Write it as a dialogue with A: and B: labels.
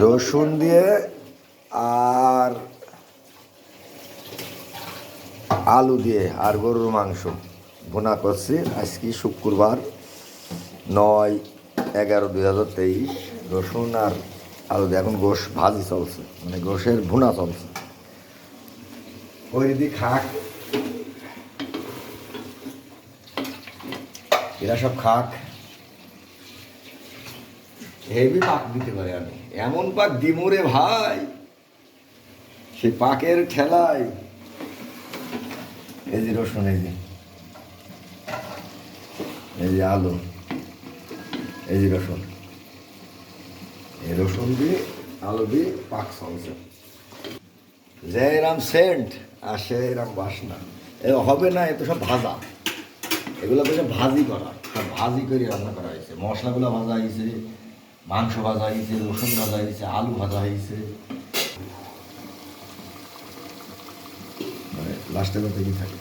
A: রসুন দিয়ে আর আলু দিয়ে আর গরুর মাংস ভুনা করছি। আজকে শুক্রবার 9/11/2023। রসুন আর আলু দিয়ে এখন গোশ ভাজি চলছে, মানে গোশের ভুনা চলছে। ওই দিদি খাক, এরা সব খাক। হেভি পাক দিতে পারে আমি, এমন পাক দিমুরে ভাই, সেই পাকের ঠেলায়। এই যে রসুন, এই যে আলু, এই যে রসুন, এই রসুন দিয়ে আলু দিয়ে পাক চলছে। যে এরম সেন্ট আর সে এরম বাসনা এ হবে না। এ তো সব ভাজা, এগুলো তো সব ভাজি করা, সব ভাজি করে রান্না করা হয়েছে। মশলাগুলো ভাজা হয়েছে, মাংস ভাজা হয়েছে, রসুন ভাজা হয়েছে, আলু ভাজা হয়েছে। মানে লাস্টে তো কি থাকে।